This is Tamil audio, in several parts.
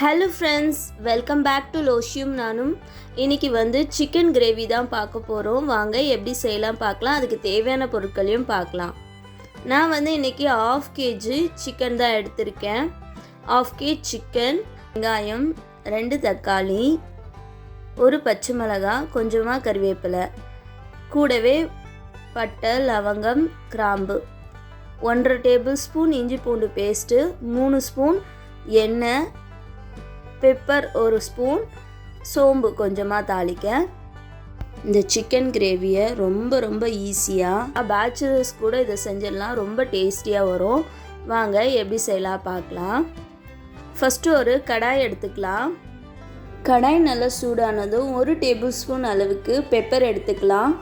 Hello friends, welcome back to loshiyum naanum. இன்னைக்கு வந்து chicken gravy தான் பார்க்க போறோம். வாங்க எப்படி செய்யலாம் பார்க்கலாம். அதுக்கு தேவையான பொருட்களையும் பார்க்கலாம். நான் வந்து இன்னைக்கு 1/2 kg chicken தான் எடுத்திருக்கேன். 1/2 kg chicken, வெங்காயம், 2 தக்காளி, ஒரு பச்சை மிளகாய், கொஞ்சமா கறிவேப்பிலை, கூடவே பட்டை, லவங்கம், கிராம்பு, 1/2 டேபிள்ஸ்பூன் இஞ்சி பூண்டு பேஸ்ட்டு, 3 ஸ்பூன் எண்ணெய், பெப்பர் 1 ஸ்பூன், சோம்பு கொஞ்சமாக தாளிக்க. இந்த சிக்கன் கிரேவியை ரொம்ப ஈஸியாக பேச்சுலர்ஸ் கூட இதை செஞ்சிடலாம். ரொம்ப டேஸ்டியாக வரும். வாங்க எப்படி செய்யலாம் பார்க்கலாம். ஃபஸ்ட்டு ஒரு கடாய் எடுத்துக்கலாம். கடாய் நல்லா சூடானதும் 1 டேபிள் ஸ்பூன் அளவுக்கு பெப்பர் எடுத்துக்கலாம்.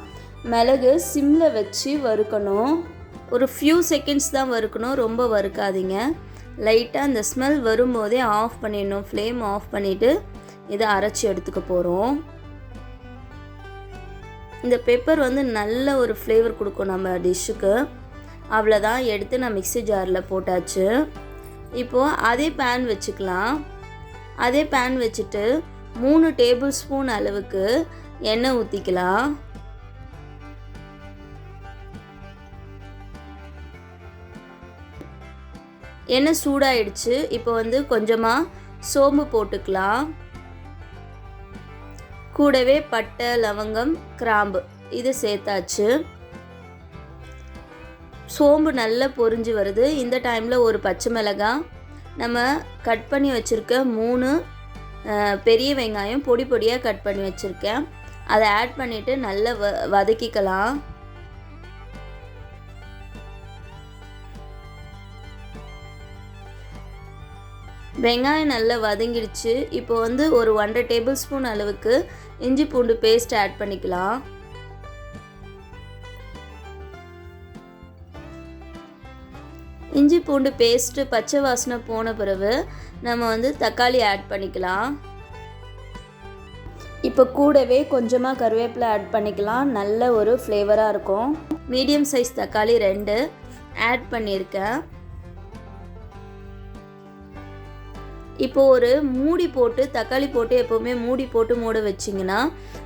மிளகு சிம்மில் வச்சு வறுக்கணும். ஒரு ஃபியூ செகண்ட்ஸ் தான் வறுக்கணும், ரொம்ப வறுக்காதீங்க. லைட்டாக அந்த ஸ்மெல் வரும்போதே ஆஃப் பண்ணிடணும். ஃப்ளேம் ஆஃப் பண்ணிவிட்டு இதை அரைச்சி எடுத்துக்க போகிறோம். இந்த பெப்பர் வந்து நல்ல ஒரு ஃப்ளேவர் கொடுக்கும் நம்ம டிஷ்ஷுக்கு. அவ்வளோதான், எடுத்து நான் மிக்ஸி ஜாரில் போட்டாச்சு. இப்போது அதே பேன் வச்சுக்கலாம். அதே பேன் வச்சுட்டு 3 டேபிள் ஸ்பூன் அளவுக்கு எண்ணெய் ஊற்றிக்கலாம். எண்ணெய் சூடாயிடுச்சு. இப்போ வந்து கொஞ்சமாக சோம்பு போட்டுக்கலாம். கூடவே பட்டை, லவங்கம், கிராம்பு இது சேர்த்தாச்சு. சோம்பு நல்லா பொரிஞ்சு வருது. இந்த டைமில் ஒரு பச்சை மிளகாய், நம்ம கட் பண்ணி வச்சுருக்க 3 பெரிய வெங்காயம் பொடி பொடியாக கட் பண்ணி வச்சுருக்கேன், அதை ஆட் பண்ணிவிட்டு நல்லா வதக்கிக்கலாம். வெங்காயம் நல்லா வதங்கிடுச்சு. இப்போ வந்து ஒரு 1/2 டேபிள் ஸ்பூன் அளவுக்கு இஞ்சி பூண்டு பேஸ்ட் ஆட் பண்ணிக்கலாம். இஞ்சி பூண்டு பேஸ்ட்டு பச்சை வாசனை போன பிறகு நம்ம வந்து தக்காளி ஆட் பண்ணிக்கலாம். இப்போ கூடவே கொஞ்சமாக கருவேப்பிலை ஆட் பண்ணிக்கலாம். நல்ல ஒரு ஃப்ளேவராக இருக்கும். மீடியம் சைஸ் தக்காளி 2 ஆட் பண்ணியிருக்கேன். இப்போது ஒரு மூடி போட்டு, தக்காளி போட்டு எப்போவுமே மூடி போட்டு மூட வச்சிங்கன்னா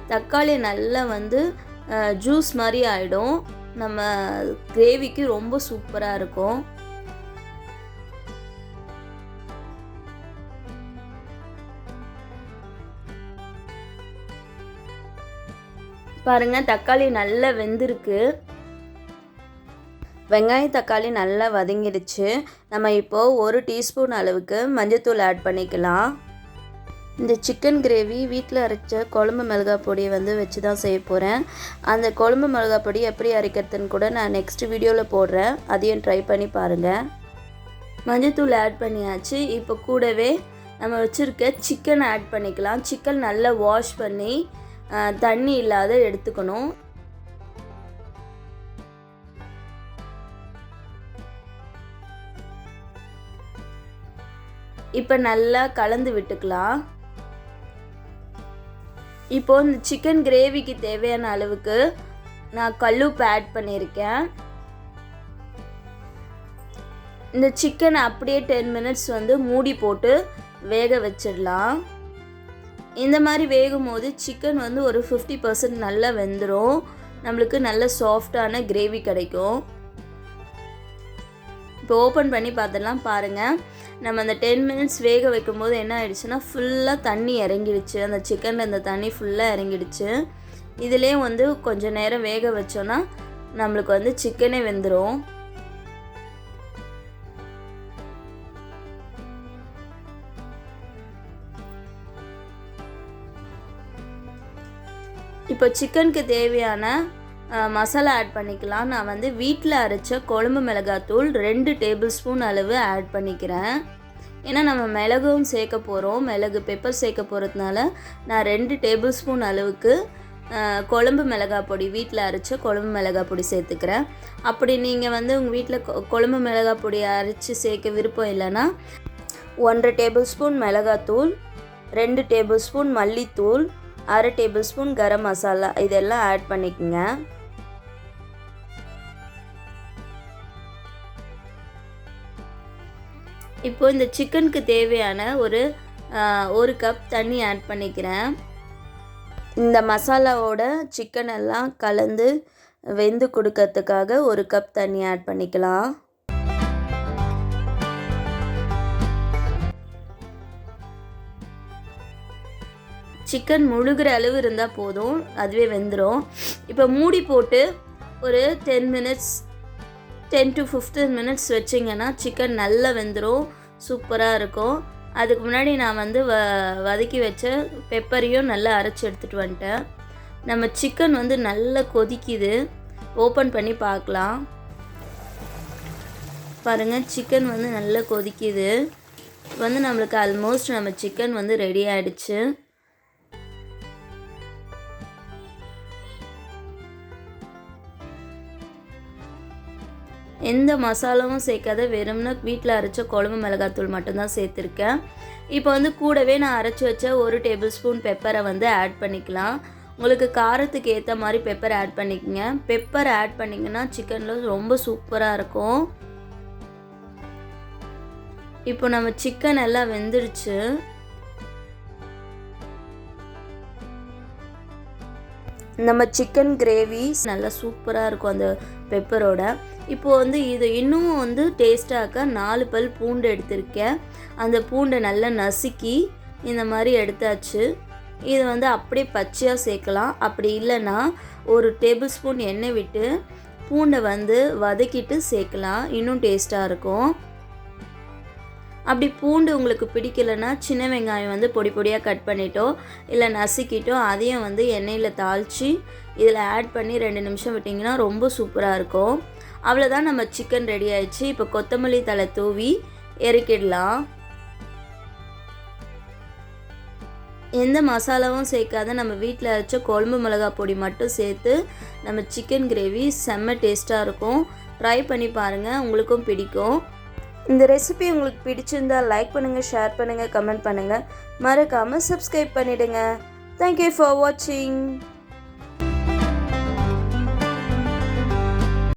தக்காளி நல்லா வந்து ஜூஸ் மாதிரி ஆகிடும். நம்ம கிரேவிக்கு ரொம்ப சூப்பராக இருக்கும். பாருங்கள், தக்காளி நல்லா வெந்திருக்கு. வெங்காயம் தக்காளி நல்லா வதங்கிடுச்சு. நம்ம இப்போது 1 டீஸ்பூன் அளவுக்கு மஞ்சள்தூள் ஆட் பண்ணிக்கலாம். இந்த சிக்கன் கிரேவி வீட்டில் அரைச்ச குழம்பு மிளகாய் பொடியை வந்து வச்சு தான் செய்ய போகிறேன். அந்த குழம்பு மிளகாய் பொடி எப்படி அரைக்கிறதுன்னு கூட நான் நெக்ஸ்ட் வீடியோவில் போடுறேன், அதையும் ட்ரை பண்ணி பாருங்கள். மஞ்சள்தூள் ஆட் பண்ணியாச்சு. இப்போ கூடவே நம்ம வச்சுருக்க சிக்கன் ஆட் பண்ணிக்கலாம். சிக்கன் நல்லா வாஷ் பண்ணி தண்ணி இல்லாத எடுத்துக்கணும். இப்போ நல்லா கலந்து விட்டுக்கலாம். இப்போது இந்த சிக்கன் கிரேவிக்கு தேவையான அளவுக்கு நான் கல்லுப்பு ஆட் பண்ணியிருக்கேன். இந்த சிக்கன் அப்படியே 10 மினிட்ஸ் வந்து மூடி போட்டு வேக வச்சிடலாம். இந்த மாதிரி வேகும் போது சிக்கன் வந்து ஒரு 50% நல்லா வெந்துடும். நம்மளுக்கு நல்ல சாஃப்டான கிரேவி கிடைக்கும். இப்போ ஓப்பன் பண்ணி பார்த்துடலாம். பாருங்கள், நம்ம அந்த 10 மினிட்ஸ் வேக வைக்கும்போது என்ன ஆயிடுச்சுன்னா ஃபுல்லாக தண்ணி இறங்கிடுச்சு. அந்த சிக்கனில் இந்த தண்ணி ஃபுல்லாக இறங்கிடுச்சு. இதிலே வந்து கொஞ்சம் நேரம் வேக வச்சோன்னா நம்மளுக்கு வந்து சிக்கனே வெந்துடும். இப்போ சிக்கனுக்கு தேவையான மசாலா ஆட் பண்ணிக்கலாம். நான் வந்து வீட்டில் அரைச்ச குழம்பு மிளகாத்தூள் 2 டேபிள் ஸ்பூன் அளவு ஆட் பண்ணிக்கிறேன். ஏன்னா நம்ம மிளகும் சேர்க்க போகிறோம், மிளகு பெப்பர் சேர்க்க போகிறதுனால நான் 2 டேபிள் ஸ்பூன் அளவுக்கு குழம்பு மிளகாய் பொடி, வீட்டில் அரைச்ச குழம்பு மிளகாய் பொடி சேர்த்துக்கிறேன். அப்படி நீங்கள் வந்து உங்கள் வீட்டில் குழம்பு மிளகாய் பொடி அரைச்சி சேர்க்க விருப்பம் இல்லைன்னா 1/2 டேபிள் ஸ்பூன் மிளகாத்தூள், 2 டேபிள் ஸ்பூன் மல்லித்தூள், 1/2 டேபிள் ஸ்பூன் கரம் மசாலா இதெல்லாம் ஆட் பண்ணிக்கோங்க. இப்போ இந்த சிக்கனுக்கு தேவையான ஒரு 1 கப் தண்ணி ஆட் பண்ணிக்கிறேன். இந்த மசாலாவோட சிக்கன் எல்லாம் கலந்து வெந்து கொடுக்கறதுக்காக 1 கப் தண்ணி ஆட் பண்ணிக்கலாம். சிக்கன் முழுகிற அளவு இருந்தால் போதும், அதுவே வெந்துடும். இப்போ மூடி போட்டு ஒரு 10 to 15 மினிட்ஸ் வச்சிங்கன்னா சிக்கன் நல்லா வெந்துடும், சூப்பராக இருக்கும். அதுக்கு முன்னாடி நான் வந்து வதக்கி வச்ச பெப்பரையும் நல்லா அரைச்சி எடுத்துகிட்டு வந்துட்டேன். நம்ம சிக்கன் வந்து நல்லா கொதிக்குது, ஓப்பன் பண்ணி பார்க்கலாம். பாருங்கள், சிக்கன் வந்து நல்லா கொதிக்குது. வந்து நம்மளுக்கு ஆல்மோஸ்ட் நம்ம சிக்கன் வந்து ரெடி ஆகிடுச்சு. எந்த மசாலாவும் சேர்க்காத வெறும்னா வீட்டில் அரைச்ச குழம்பு மிளகாத்தூள் மட்டும்தான் சேர்த்துருக்கேன். இப்போ வந்து கூடவே நான் அரைச்சி வச்ச 1 டேபிள் ஸ்பூன் பெப்பரை வந்து ஆட் பண்ணிக்கலாம். உங்களுக்கு காரத்துக்கு ஏற்ற மாதிரி பெப்பர் ஆட் பண்ணிக்கோங்க. பெப்பர் ஆட் பண்ணிங்கன்னா சிக்கனில் ரொம்ப சூப்பராக இருக்கும். இப்போ நம்ம சிக்கன் எல்லாம் வெந்துடுச்சு. நம்ம சிக்கன் கிரேவி நல்லா சூப்பராக இருக்கும் அந்த பெப்பரோட. இப்போது வந்து இது இன்னும் வந்து டேஸ்ட்டாக 4 பல் பூண்டு எடுத்திருக்கேன். அந்த பூண்டை நல்லா நசுக்கி இந்த மாதிரி எடுத்தாச்சு. இது வந்து அப்படியே பச்சையாக சேர்க்கலாம். அப்படி இல்லைன்னா 1 டேபிள் ஸ்பூன் எண்ணெய் விட்டு பூண்டை வந்து வதக்கிட்டு சேர்க்கலாம், இன்னும் டேஸ்ட்டாக இருக்கும். அப்படி பூண்டு உங்களுக்கு பிடிக்கலைன்னா சின்ன வெங்காயம் வந்து பொடி பொடியாக கட் பண்ணிட்டோ இல்லை நசுக்கிட்டோ அதையும் வந்து எண்ணெயில் தாளித்து இதில் ஆட் பண்ணி 2 நிமிஷம் விட்டிங்கன்னா ரொம்ப சூப்பராக இருக்கும். அவ்வளோதான், நம்ம சிக்கன் ரெடி ஆயிடுச்சு. இப்போ கொத்தமல்லி தழை தூவி இறக்கிடலாம். எந்த மசாலாவும் சேர்க்காத நம்ம வீட்டில் அரைச்ச குழம்பு மிளகா பொடி மட்டும் சேர்த்து நம்ம சிக்கன் கிரேவி செம்ம டேஸ்ட்டாக இருக்கும். ட்ரை பண்ணி பாருங்கள், உங்களுக்கும் பிடிக்கும். இந்த ரெசிபி உங்களுக்கு பிடிச்சிருந்தால் லைக் பண்ணுங்கள், ஷேர் பண்ணுங்கள், கமெண்ட் பண்ணுங்கள். மறக்காமல் சப்ஸ்கிரைப் பண்ணிவிடுங்க. தேங்க்யூ ஃபார் வாட்சிங்.